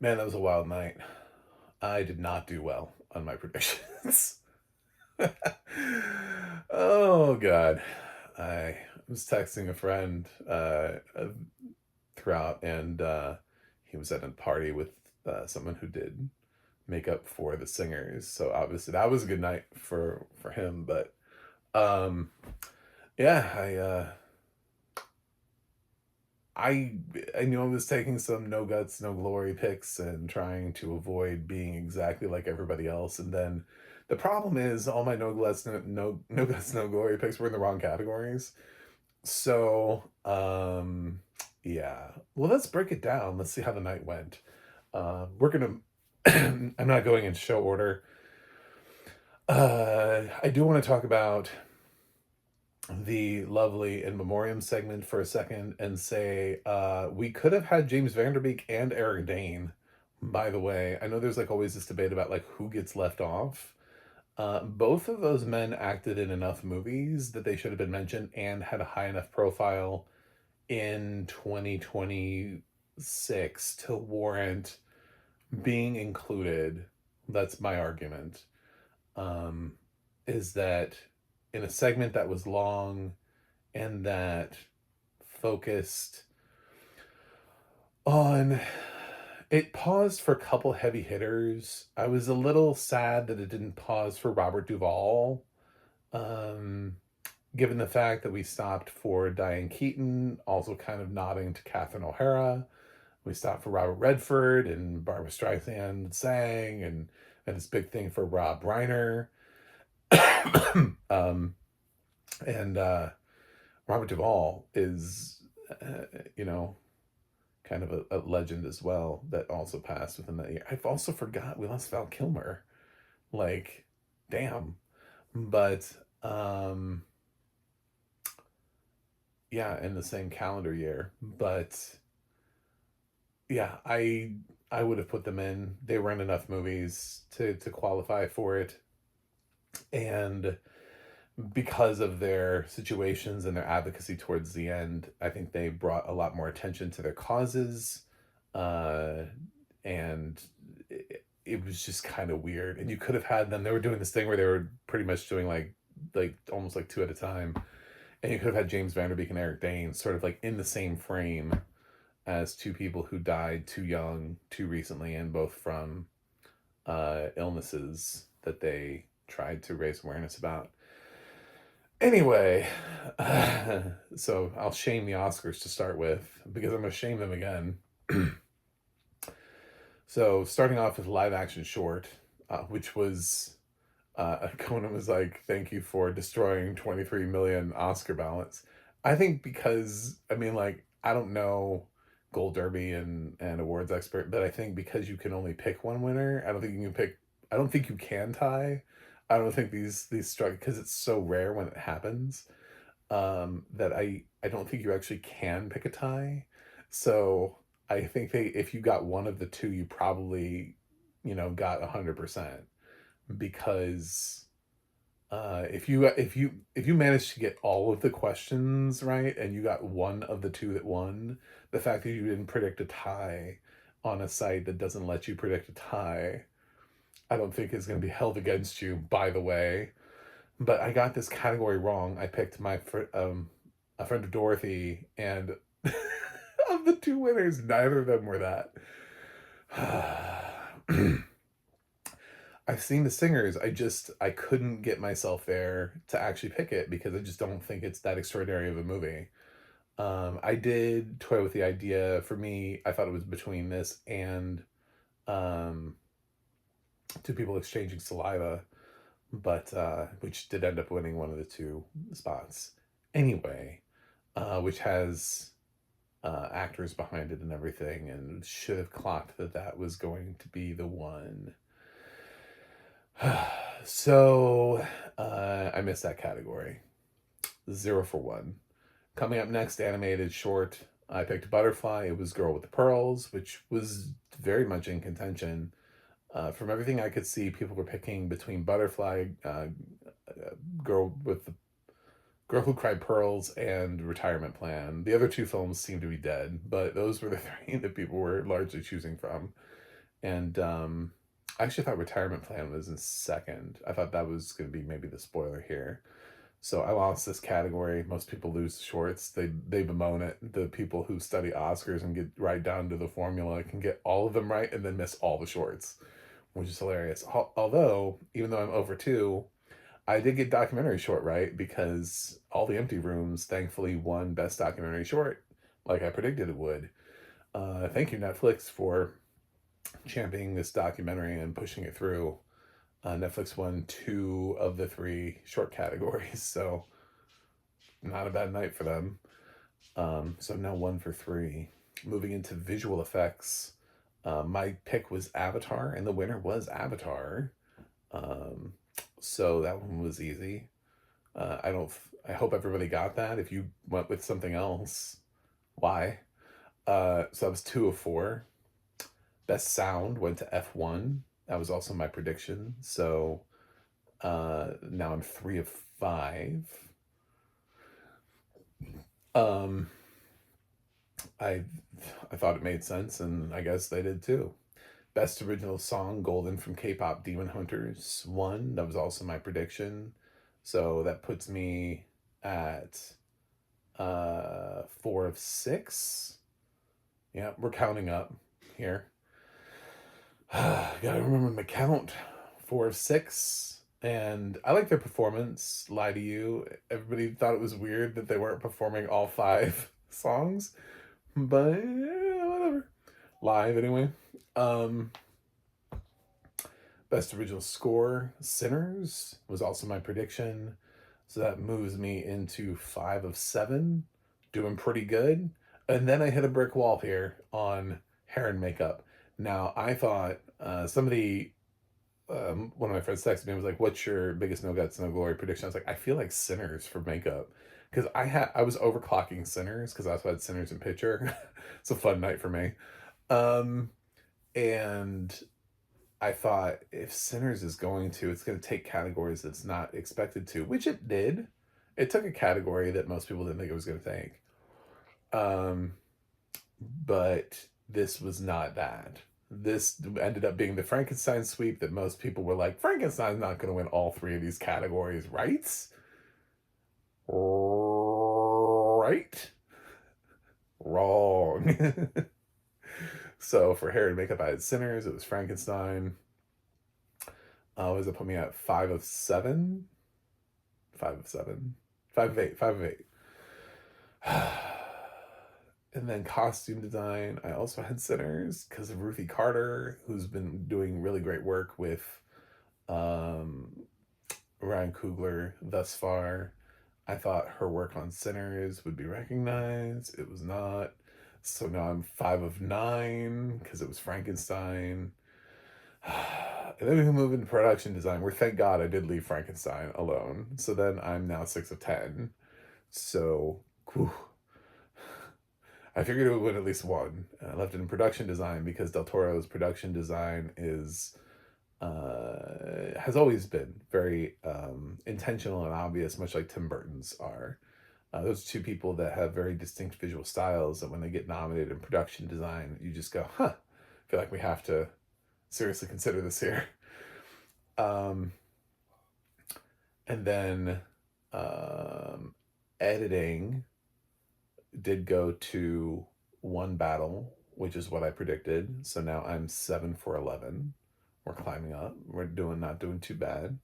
Man, that was a wild night. I did not do well on my predictions. Oh god. I was texting a friend throughout, and he was at a party with someone who did makeup for the singers. So obviously that was a good night for him. But um, yeah, I I knew I was taking some no guts, no glory picks and trying to avoid being exactly like everybody else. And then the problem is all my no guts, no glory picks were in the wrong categories. So yeah. Well, let's break it down. Let's see how the night went. We're gonna I'm not going in show order. I do want to talk about the lovely in memoriam segment for a second and say we could have had James Vanderbeek and Eric Dane. By the way, I know there's like always this debate about like who gets left off. Both of those men acted in enough movies that they should have been mentioned and had a high enough profile in 2026 to warrant being included. That's my argument. Um, is that in a segment that was long and that focused on it paused for a couple heavy hitters. I was a little sad that it didn't pause for Robert Duvall. Um, Given the fact that we stopped for Diane Keaton, also kind of nodding to Catherine O'Hara. We stopped for Robert Redford and Barbara Streisand sang, and this big thing for Rob Reiner. um, and Robert Duvall is, you know, kind of a legend as well that also passed within that year. I've also forgot we lost Val Kilmer. Like, damn. But yeah, in the same calendar year. But yeah, I would have put them in. They were in enough movies to qualify for it. And because of their situations and their advocacy towards the end, I think they brought a lot more attention to their causes. Uh, and it was just kind of weird. And you could have had them, they were doing this thing where they were pretty much doing like almost like two at a time. And you could have had James Vanderbeek and Eric Dane sort of like in the same frame as two people who died too young, too recently, and both from illnesses that they tried to raise awareness about. Anyway, so I'll shame the Oscars to start with because I'm going to shame them again. So starting off with live action short, which was Conan was like, "Thank you for destroying 23 million Oscar ballots." I think because I mean, like, I don't know Gold Derby and awards expert, but I think because you can only pick one winner, I don't think you can pick. I don't think you can tie. I don't think these strike because it's so rare when it happens. That I don't think you actually can pick a tie. So I think they if you got one of the two, you probably got 100% because if you manage to get all of the questions right and you got one of the two that won, the fact that you didn't predict a tie on a site that doesn't let you predict a tie, I don't think is going to be held against you. By the way, but I got this category wrong. I picked a friend of Dorothy, and of the two winners, neither of them were that. I've seen the singers. I couldn't get myself there to actually pick it because I just don't think it's that extraordinary of a movie. I did toy with the idea. For me, I thought it was between this and um, two people exchanging saliva, but which did end up winning one of the two spots. Anyway, which has actors behind it and everything, and should have clocked that that was going to be the one. So I missed that category. 0 for 1. Coming up next, animated short. I picked Butterfly. It was Girl with the Pearls, which was very much in contention. From everything I could see, people were picking between Butterfly, Girl with the Girl Who Cried Pearls, and Retirement Plan. The other two films seemed to be dead, but those were the three that people were largely choosing from. And I actually thought Retirement Plan was in second. I thought that was going to be maybe the spoiler here. So I lost this category. Most people lose the shorts. They bemoan it. The people who study Oscars and get right down to the formula can get all of them right and then miss all the shorts, which is hilarious. Although, even though I'm over two, I did get documentary short right because All the Empty Rooms thankfully won Best Documentary Short, like I predicted it would. Thank you, Netflix, for championing this documentary and pushing it through. Netflix won two of the three short categories, so not a bad night for them. So now one for three. Moving into visual effects, my pick was Avatar, and the winner was Avatar. Um, so that one was easy. I don't. I hope everybody got that. If you went with something else, why? So that was two of four. Best sound went to F1. That was also my prediction. So now I'm three of five. Um, I I thought it made sense, and I guess they did too. Best original song, Golden from K-pop Demon Hunters won. That was also my prediction. So that puts me at four of six. Yeah, we're counting up here. Gotta remember my count. Four of six. And I like their performance. Lie to you. Everybody thought it was weird that they weren't performing all five songs. But whatever. Live anyway. Um Best original score, Sinners, was also my prediction. So that moves me into five of seven. Doing pretty good. And then I hit a brick wall here on hair and makeup. Now I thought somebody one of my friends texted me and was like, "What's your biggest no guts, no glory prediction?" I was like, "I feel like Sinners for makeup," because I was overclocking Sinners because I also had Sinners in picture. It's a fun night for me, um, and I thought if Sinners is going to, it's going to take categories that's not expected to, which it did. It took a category that most people didn't think it was going to take, um, but this was not that. This ended up being the Frankenstein sweep that most people were like, Frankenstein's not going to win all three of these categories, right? Right? Wrong. So for hair and makeup, I had Sinners. It was Frankenstein. Was it put me at five of seven? Five of seven. Five of eight. Five of eight. And then costume design, I also had Sinners because of Ruthie Carter, who's been doing really great work with um, Ryan Coogler thus far. I thought her work on Sinners would be recognized. It was not. So now I'm five of nine because it was Frankenstein. And then we can move into production design, where thank God I did leave Frankenstein alone. So then I'm now six of 10. So, whew, I figured it would win at least one. And I left it in production design because Del Toro's production design is has always been very intentional and obvious, much like Tim Burton's are. Those two people that have very distinct visual styles that when they get nominated in production design, you just go, huh, I feel like we have to seriously consider this here. Um, and then editing did go to one battle, which is what I predicted. So now I'm 7 for 11. We're climbing up. We're not doing too bad.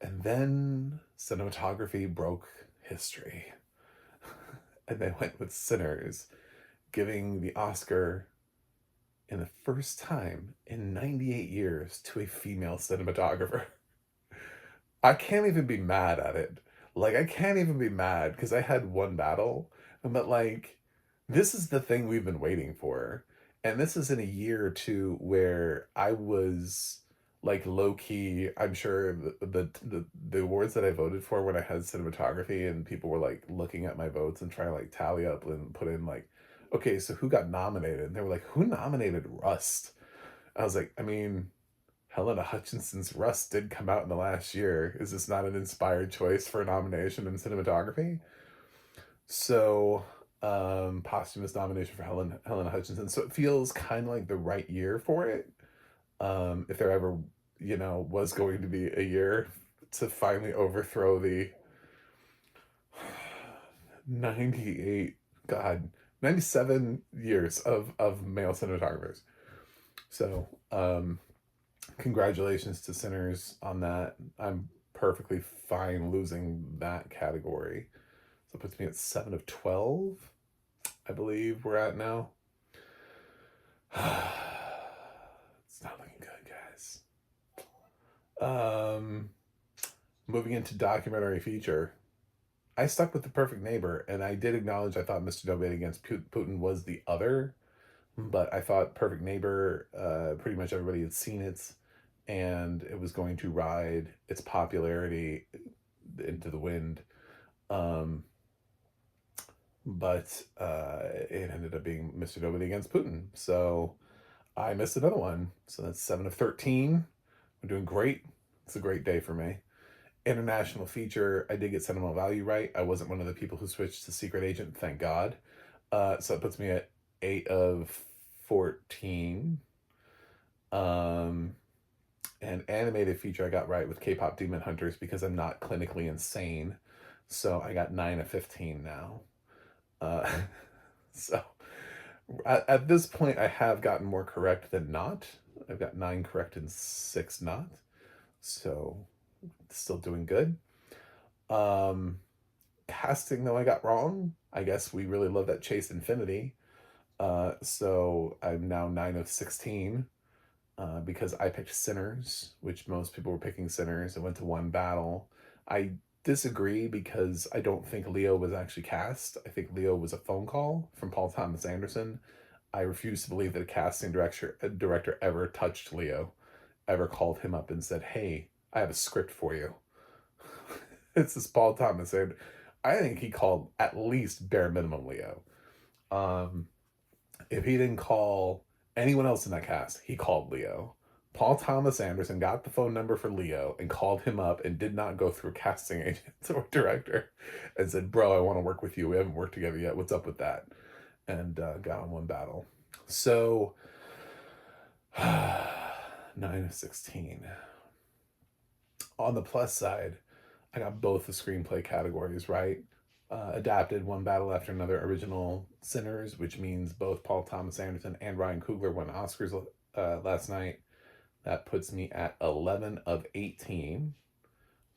And then cinematography broke history. And they went with Sinners, giving the Oscar in the first time in 98 years to a female cinematographer. I can't even be mad at it. Like, I can't even be mad because I had one battle, but like, this is the thing we've been waiting for. And this is in a year or two where I was like low key. I'm sure the awards that I voted for when I had cinematography and people were like looking at my votes and trying to like tally up and put in like, okay, so who got nominated? And they were like, who nominated Rust? I was like, I mean, Helena Hutchinson's Rust did come out in the last year. Is this not an inspired choice for a nomination in cinematography? So Posthumous nomination for Helena Hutchinson. So it feels kind of like the right year for it. If there ever, was going to be a year to finally overthrow the 98, God, 97 years of male cinematographers. So, congratulations to Sinners on that. I'm perfectly fine losing that category. So it puts me at 7 of 12, I believe we're at now. It's not looking good, guys. Um, Moving into documentary feature, I stuck with The Perfect Neighbor, and I did acknowledge I thought Mr. Nobody Against Putin was the other, but I thought Perfect Neighbor, pretty much everybody had seen it, and it was going to ride its popularity into the wind. Um, but it ended up being Mr. Nobody Against Putin. So I missed another one. So that's 7 of 13. We're doing great. It's a great day for me. International feature, I did get sentimental value right. I wasn't one of the people who switched to Secret Agent, thank God. So it puts me at 8 of 14. And animated feature I got right with K-pop Demon Hunters because I'm not clinically insane. So I got 9 of 15 now. Uh, so at this point, I have gotten more correct than not. I've got 9 correct and 6 not. So still doing good. Casting, though, I got wrong. I guess we really love that Chase Infinity. So I'm now 9 of 16 because I picked Sinners, which most people were picking Sinners. It went to one battle. I disagree because I don't think Leo was actually cast. I think Leo was a phone call from Paul Thomas Anderson. I refuse to believe that a casting director ever touched Leo, ever called him up and said, "Hey, I have a script for you." It's this Paul Thomas, and I think he called at least bare minimum Leo. Um, if he didn't call anyone else in that cast, he called Leo. Paul Thomas Anderson got the phone number for Leo and called him up and did not go through a casting agent or director and said, "Bro, I want to work with you. We haven't worked together yet. What's up with that?" And got on one battle. So, 9 of 16. On the plus side, I got both the screenplay categories right. Adapted one battle after another, original Sinners, which means both Paul Thomas Anderson and Ryan Coogler won Oscars last night. That puts me at 11 of 18.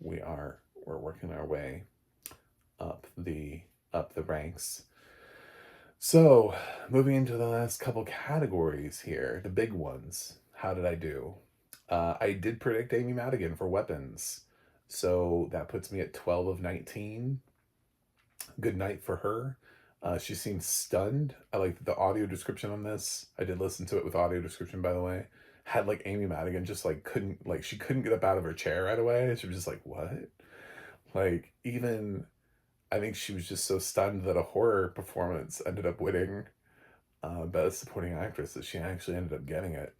We're working our way up the ranks. So, moving into the last couple categories here, the big ones. How did I do? I did predict Amy Madigan for Weapons. So that puts me at 12 of 19. Good night for her. She seemed stunned. I like the audio description on this. I did listen to it with audio description, by the way. Had like Amy Madigan just like she couldn't get up out of her chair right away. She was just like, what? Like, even I think she was just so stunned that a horror performance ended up winning Best Supporting Actress that she actually ended up getting it.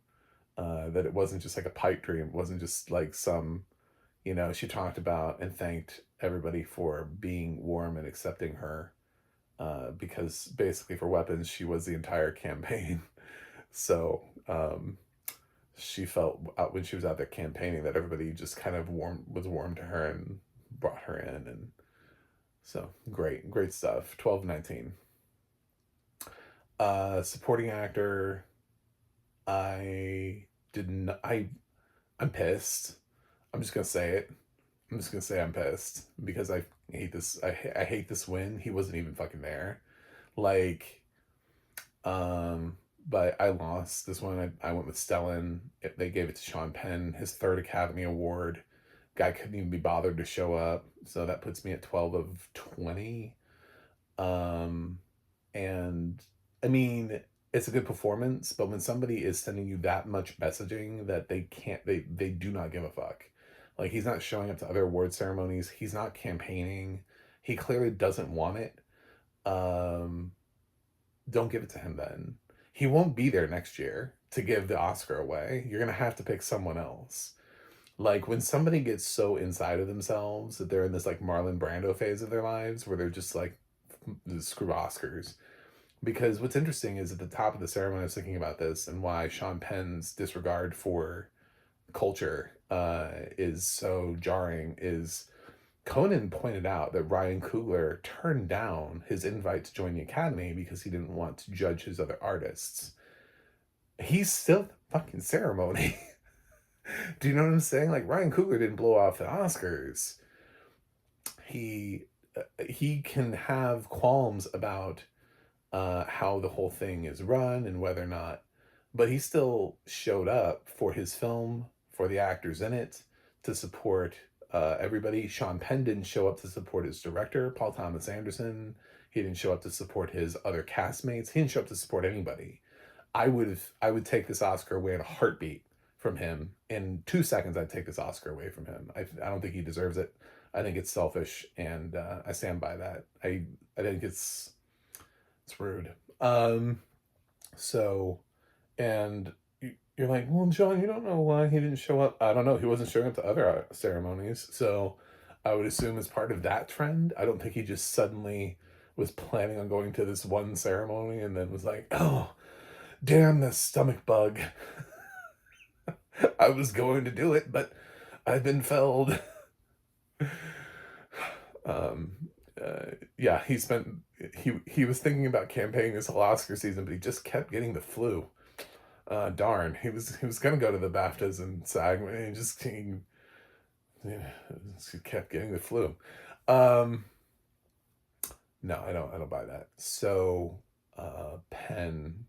That it wasn't just like a pipe dream. It wasn't just like some, she talked about and thanked everybody for being warm and accepting her. Because basically for Weapons, she was the entire campaign. So she felt out when she was out there campaigning that everybody just kind of was warm to her and brought her in. And so great stuff. 12-19. Supporting actor, I didn't. I'm pissed. I'm just gonna say it. I'm just gonna say I'm pissed because I hate this. I hate this win. He wasn't even fucking there. Like, but I lost this one. I went with Stellan. They gave it to Sean Penn, his third Academy Award. Guy couldn't even be bothered to show up, so that puts me at 12 of 20. And I mean, it's a good performance, but when somebody is sending you that much messaging that they do not give a fuck. Like, he's not showing up to other award ceremonies. He's not campaigning. He clearly doesn't want it. Don't give it to him then. He won't be there next year to give the Oscar away. You're going to have to pick someone else. Like, when somebody gets so inside of themselves that they're in this like Marlon Brando phase of their lives where they're just like screw Oscars. Because what's interesting is at the top of the ceremony, I was thinking about this and why Sean Penn's disregard for culture is so jarring. Is Conan pointed out that Ryan Coogler turned down his invite to join the Academy because he didn't want to judge his other artists. He's still the fucking ceremony. Do you know what I'm saying? Like, Ryan Coogler didn't blow off the Oscars. He can have qualms about how the whole thing is run and whether or not, but he still showed up for his film, for the actors in it, to support everybody. Sean Penn didn't show up to support his director, Paul Thomas Anderson. He didn't show up to support his other castmates. He didn't show up to support anybody. I would take this Oscar away in a heartbeat from him. In 2 seconds, I'd take this Oscar away from him. I don't think he deserves it. I think it's selfish, and I stand by that. I think it's rude. So, and you're like, well, John, you don't know why he didn't show up. I don't know. He wasn't showing up to other ceremonies, so I would assume as part of that trend. I don't think he just suddenly was planning on going to this one ceremony and then was like, oh, damn the stomach bug. I was going to do it, but I've been felled. Yeah, he was thinking about campaigning this whole Oscar season, but he just kept getting the flu. Darn, he was gonna go to the BAFTAs and SAG, and he kept getting the flu. No, I don't buy that. So, Penn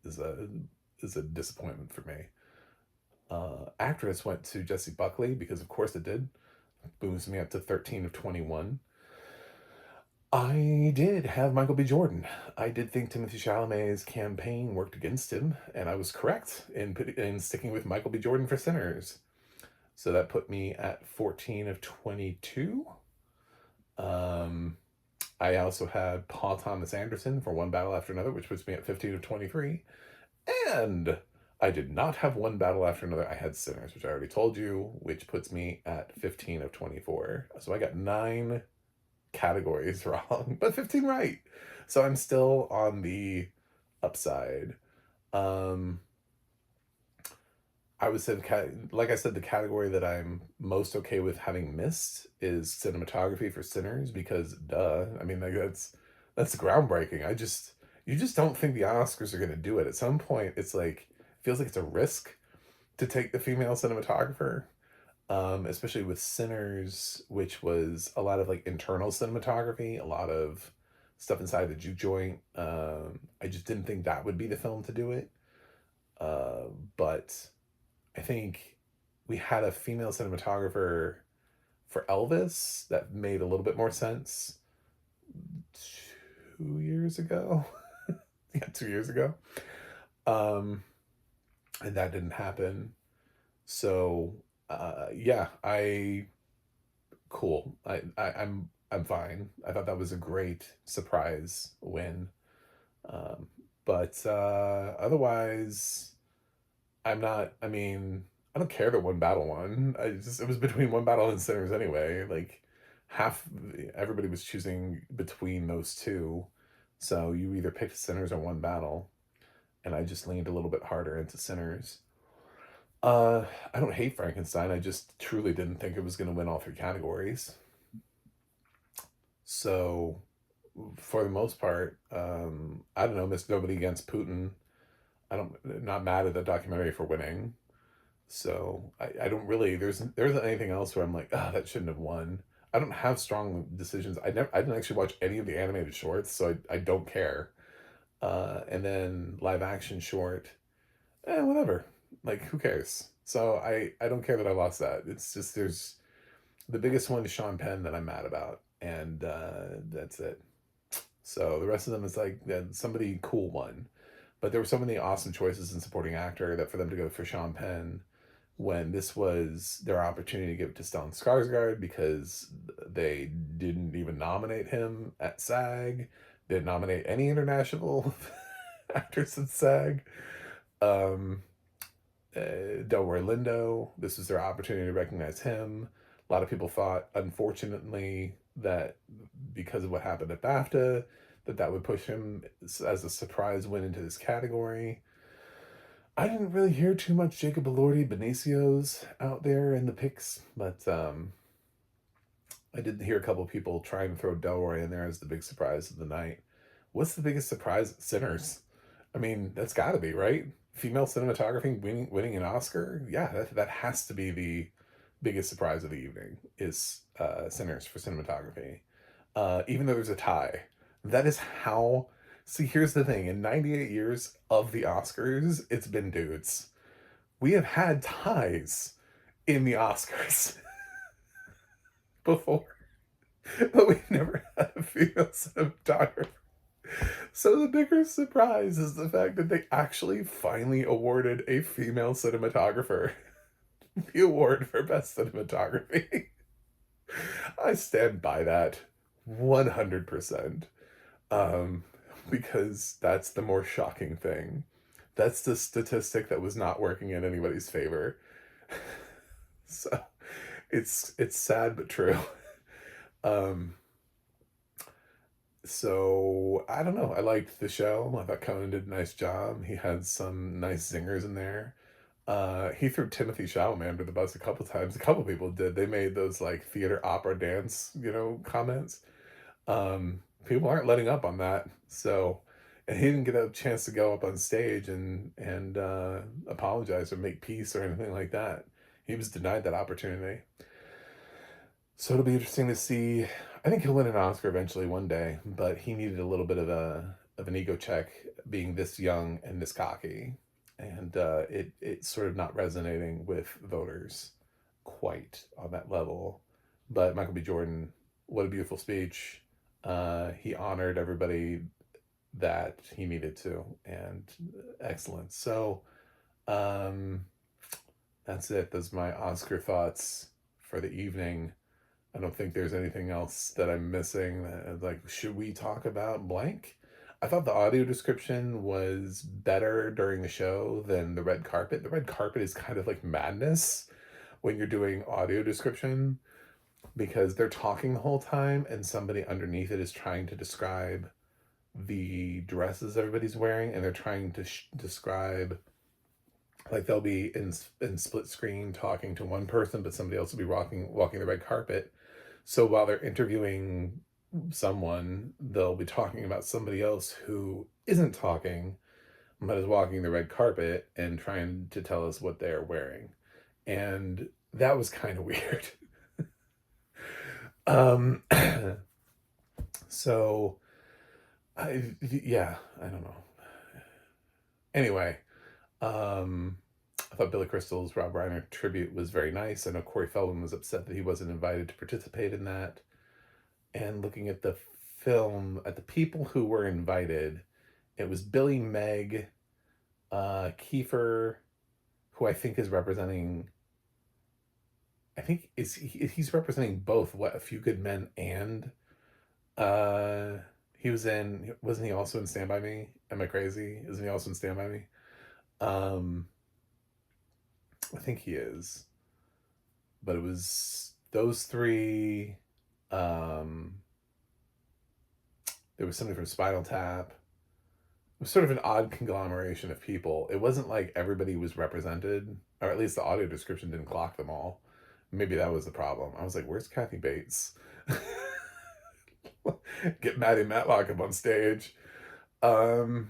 is a disappointment for me. Actress went to Jessie Buckley because of course it did. Booms me up to 13 of 21. I did have Michael B. Jordan. I did think Timothée Chalamet's campaign worked against him, and I was correct in sticking with Michael B. Jordan for Sinners. So that put me at 14 of 22. I also had Paul Thomas Anderson for One Battle After Another, which puts me at 15 of 23. And I did not have One Battle After Another. I had Sinners, which I already told you, which puts me at 15 of 24. So I got 9 categories wrong, but 15 right. So I'm still on the upside. I would say, like I said, the category that I'm most okay with having missed is cinematography for Sinners, because duh. I mean, like, that's groundbreaking. You just don't think the Oscars are going to do it. At some point, it's like, it feels like it's a risk to take the female cinematographer. Especially with Sinners, which was a lot of like internal cinematography, a lot of stuff inside the juke joint. I just didn't think that would be the film to do it. But I think we had a female cinematographer for Elvis that made a little bit more sense 2 years ago. Yeah, 2 years ago. And that didn't happen. So yeah, cool. I'm fine. I thought that was a great surprise win. But otherwise, I'm not. I mean, I don't care that One Battle won. It was between One Battle and Sinners anyway. Like, everybody was choosing between those two, so you either picked Sinners or One Battle, and I just leaned a little bit harder into Sinners. I don't hate Frankenstein. I just truly didn't think it was going to win all 3 categories. So, for the most part, I don't know, Miss Nobody Against Putin. Not mad at the documentary for winning. So I don't really, there isn't anything else where I'm like, ah, that shouldn't have won. I don't have strong decisions. I didn't actually watch any of the animated shorts, so I don't care. And then live action short, whatever. Like, who cares? So I don't care that I lost that. It's just, there's the biggest one is Sean Penn that I'm mad about, and that's it. So the rest of them is like, somebody cool won. But there were so many awesome choices in supporting actor that for them to go for Sean Penn when this was their opportunity to give it to Stellan Skarsgård, because they didn't even nominate him at SAG. They didn't nominate any international actors at SAG. Delroy Lindo, this was their opportunity to recognize him. A lot of people thought, unfortunately, that because of what happened at BAFTA, that would push him as a surprise win into this category. I didn't really hear too much Jacob Elordi Benicio's out there in the picks, but I did hear a couple of people trying to throw Delroy in there as the big surprise of the night. What's the biggest surprise? Sinners. I mean, that's got to be, right? Female cinematography winning an Oscar. Yeah, that has to be the biggest surprise of the evening is Sinners for cinematography. Even though there's a tie, that is how. See, here's the thing: in 98 years of the Oscars, it's been dudes. We have had ties in the Oscars before, but we've never had a female cinematographer. So the bigger surprise is the fact that they actually finally awarded a female cinematographer the award for best cinematography. I stand by that 100%. Um, because that's the more shocking thing. That's the statistic that was not working in anybody's favor. So it's sad but true. Um, so I don't know. I liked the show. I thought Conan did a nice job. He had some nice zingers in there. He threw Timothy Chalamet under the bus a couple times. A couple people did. They made those like theater opera dance, comments. People aren't letting up on that. So, and he didn't get a chance to go up on stage and apologize or make peace or anything like that. He was denied that opportunity. So it'll be interesting to see. I think he'll win an Oscar eventually one day, but he needed a little bit of an ego check being this young and this cocky, and it's sort of not resonating with voters quite on that level. But Michael B. Jordan, what a beautiful speech. He honored everybody that he needed to, and excellent. So that's it. Those are my Oscar thoughts for the evening. I don't think there's anything else that I'm missing. Like, should we talk about blank? I thought the audio description was better during the show than the red carpet. The red carpet is kind of like madness when you're doing audio description because they're talking the whole time and somebody underneath it is trying to describe the dresses everybody's wearing, and they're trying to describe, like, they'll be in split screen talking to one person, but somebody else will be walking the red carpet. So while they're interviewing someone, they'll be talking about somebody else who isn't talking, but is walking the red carpet and trying to tell us what they're wearing. And that was kind of weird. So, yeah, I don't know. Anyway, I thought Billy Crystal's Rob Reiner tribute was very nice. I know Corey Feldman was upset that he wasn't invited to participate in that. And looking at the film, at the people who were invited, it was Billy, Meg, Kiefer, who I think is representing. I think he's representing both What a Few Good Men and wasn't he also in Stand By Me? Am I crazy? Isn't he also in Stand By Me? I think he is. But it was those three. There was somebody from Spinal Tap. It was sort of an odd conglomeration of people. It wasn't like everybody was represented, or at least the audio description didn't clock them all. Maybe that was the problem. I was like, where's Kathy Bates? Get Maddie Matlock up on stage. And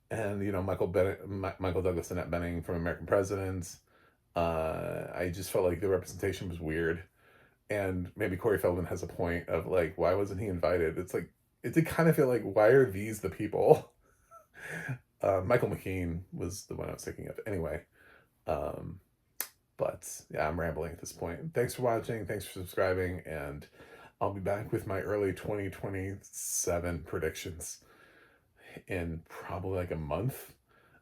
Michael Douglas, Annette Bening from American Presidents. I just felt like the representation was weird, and maybe Corey Feldman has a point of like, why wasn't he invited? It's like, it did kind of feel like, why are these the people? Michael McKean was the one I was thinking of. Anyway, but yeah, I'm rambling at this point. Thanks for watching. Thanks for subscribing, and I'll be back with my early 2027 predictions in probably like a month.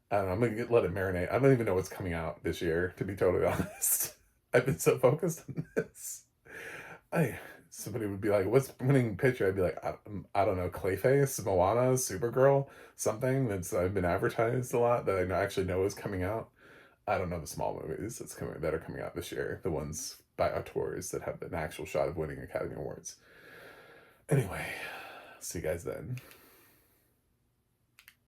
I don't know, I'm gonna let it marinate. I don't even know what's coming out this year, to be totally honest. I've been so focused on this. Somebody would be like, what's winning picture? I'd be like, I don't know, Clayface, Moana, Supergirl, something that's I've been advertised a lot that I actually know is coming out. I don't know the small movies that are coming out this year, the ones by auteurs that have an actual shot of winning Academy Awards. Anyway, see you guys then.